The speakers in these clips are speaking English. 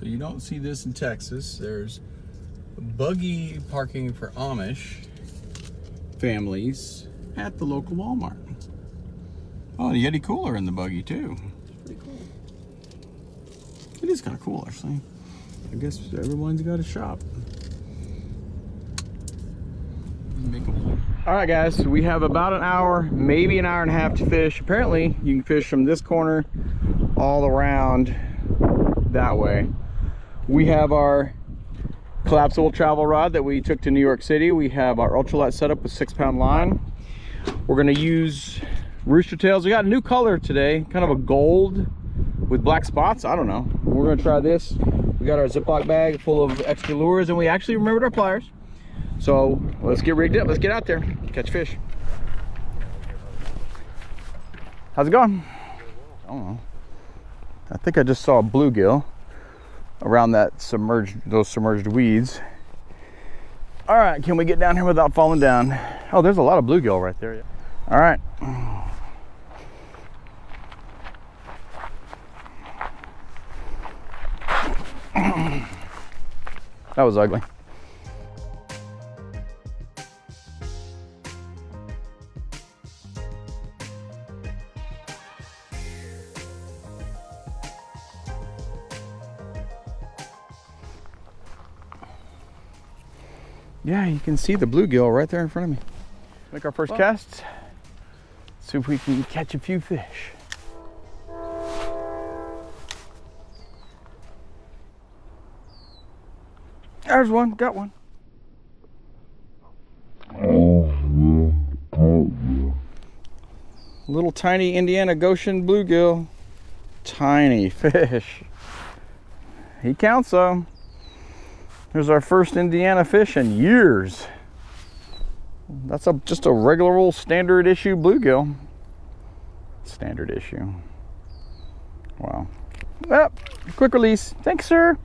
So you don't see this in Texas. There's buggy parking for Amish families at the local Walmart. Oh, the Yeti cooler in the buggy too. It's pretty cool. It is kind of cool, actually. I guess everyone's got a shop. All right, guys, so we have about an hour, maybe an hour and a half to fish. Apparently, you can fish from this corner all around that way. We have our collapsible travel rod that we took to New York City. We have our ultralight setup with 6-pound line. We're gonna use rooster tails. We got a new color today, kind of a gold with black spots. I don't know. We're gonna try this. We got our Ziploc bag full of extra lures, and we actually remembered our pliers. So let's get rigged up. Let's get out there, catch fish. How's it going? I don't know. I think I just saw a bluegill around that those submerged weeds. All right, can we get down here without falling down? Oh, there's a lot of bluegill right there. All right. That was ugly. Yeah, you can see the bluegill right there in front of me. Make our first cast. See if we can catch a few fish. There's one, got one. Little tiny Indiana Goshen bluegill. Tiny fish. He counts though. There's our first Indiana fish in years. That's just a regular old standard issue bluegill. Standard issue. Wow. Well, quick release. Thanks, sir.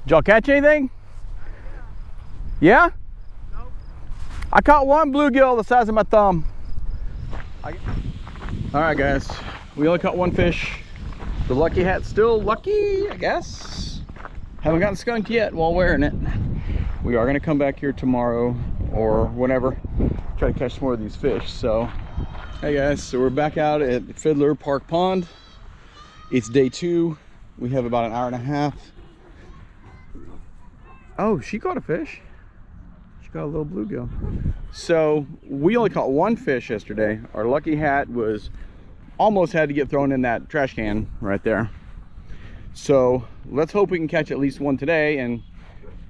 Did y'all catch anything? Yeah? Nope. I caught one bluegill the size of my thumb. All right, guys, we only caught one fish. The lucky hat's still lucky, I guess. Haven't gotten skunked yet while wearing it. We are gonna come back here tomorrow or whenever, try to catch some more of these fish. So, hey guys, so we're back out at Fiddler Park Pond. It's day 2. We have about an hour and a half. Oh, she caught a fish. She got a little bluegill. So we only caught one fish yesterday. Our lucky hat was almost had to get thrown in that trash can right there. So let's hope we can catch at least one today and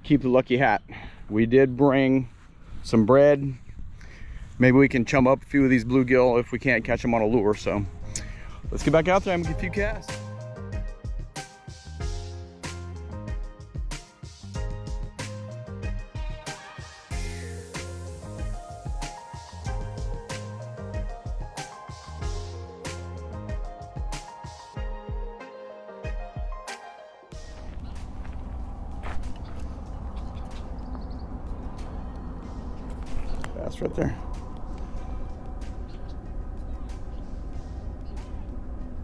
keep the lucky hat. We did bring some bread. Maybe we can chum up a few of these bluegill if we can't catch them on a lure. So let's get back out there and get a few casts. That's right there.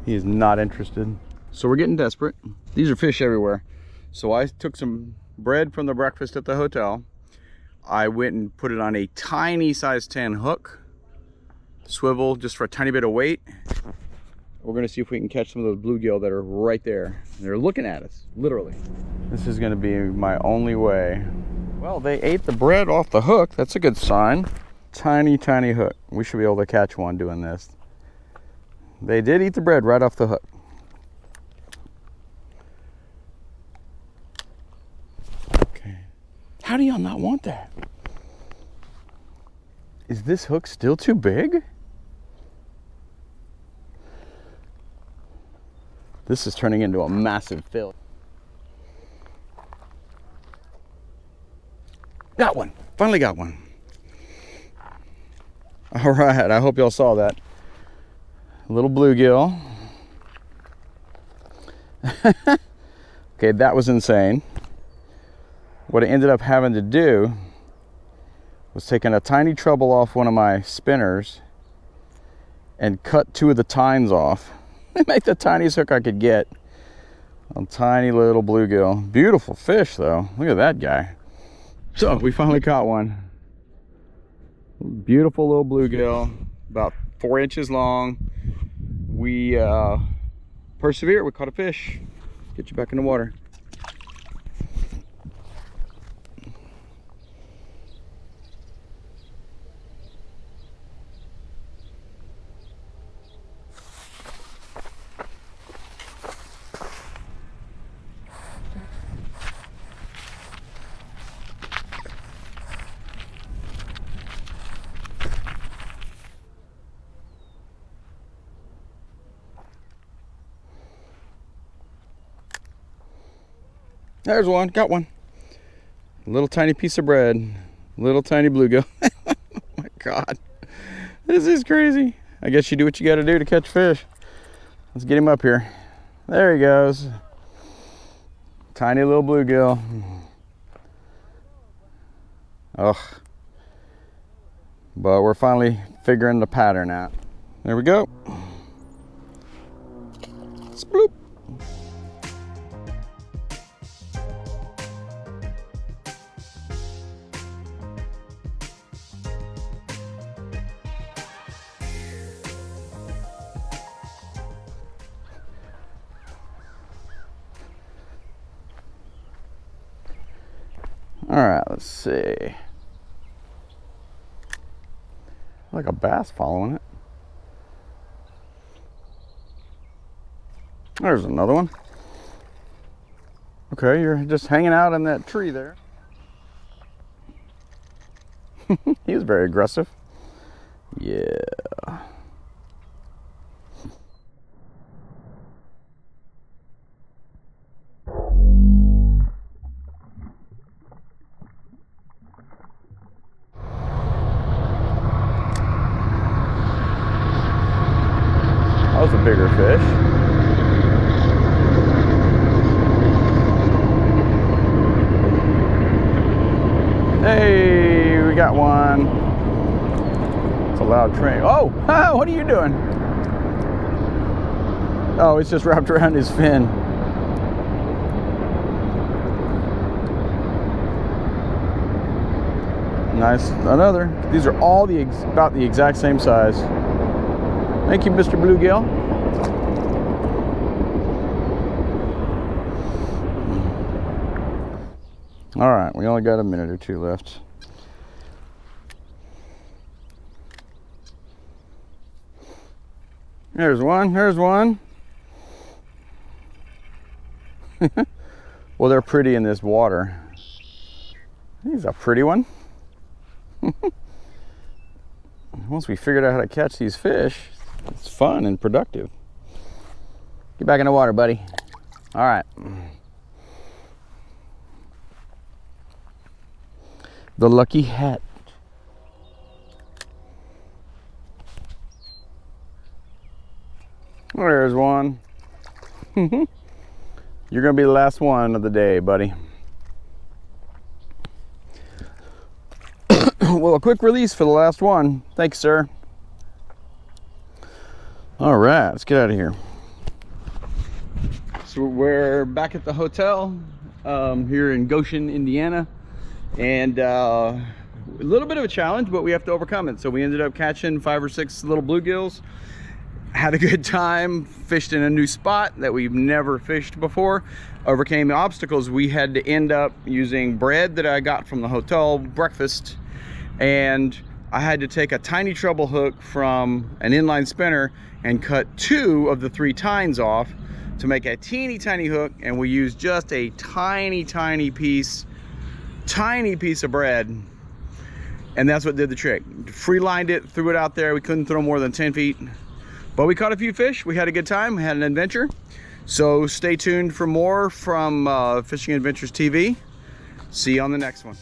He is not interested. So we're getting desperate. These are fish everywhere. So I took some bread from the breakfast at the hotel. I went and put it on a tiny size 10 hook, swivel just for a tiny bit of weight. We're gonna see if we can catch some of those bluegill that are right there. They're looking at us, literally. This is gonna be my only way. Well, they ate the bread off the hook. That's a good sign. Tiny, tiny hook. We should be able to catch one doing this. They did eat the bread right off the hook. Okay. How do y'all not want that? Is this hook still too big? This is turning into a massive fill. Got one. Finally got one. All right, I hope y'all saw that. A little bluegill. Okay, that was insane. What I ended up having to do Was taking a tiny treble off one of my spinners and cut 2 of the tines off. Make the tiniest hook I could get. A tiny little bluegill. Beautiful fish though. Look at that guy. So we finally caught one. Beautiful little bluegill, about 4 inches long. We persevered. We caught a fish. Get you back in the water. There's one, got one. Little tiny piece of bread. Little tiny bluegill. Oh my God. This is crazy. I guess you do what you gotta do to catch fish. Let's get him up here. There he goes. Tiny little bluegill. Ugh. But we're finally figuring the pattern out. There we go. Sploop. All right, let's see. Like a bass following it. There's another one. Okay, you're just hanging out in that tree there. He was very aggressive. Yeah. That was a bigger fish. Hey, we got one. It's a loud train. Oh, what are you doing? Oh, it's just wrapped around his fin. Nice, another. These are all about the exact same size. Thank you, Mr. Bluegill. All right, we only got a minute or two left. There's one, there's one. Well, they're pretty in this water. He's a pretty one. Once we figured out how to catch these fish, it's fun and productive. Get back in the water, buddy. All right. The lucky hat. There's one. You're gonna be the last one of the day, buddy. Well, a quick release for the last one. Thanks, sir. All right, let's get out of here. So we're back at the hotel here in Goshen, Indiana, and a little bit of a challenge, but we have to overcome it. So we ended up catching 5 or 6 little bluegills. Had a good time, fished in a new spot that we've never fished before, overcame the obstacles. We had to end up using bread that I got from the hotel breakfast, and I had to take a tiny treble hook from an inline spinner and cut 2 of the 3 tines off to make a teeny tiny hook, and we used just a tiny piece of bread, and that's what did the trick. Free lined it, threw it out there. We couldn't throw more than 10 feet, but we caught a few fish. We had a good time, had an adventure. So stay tuned for more from Fishing Adventures TV. See you on the next one.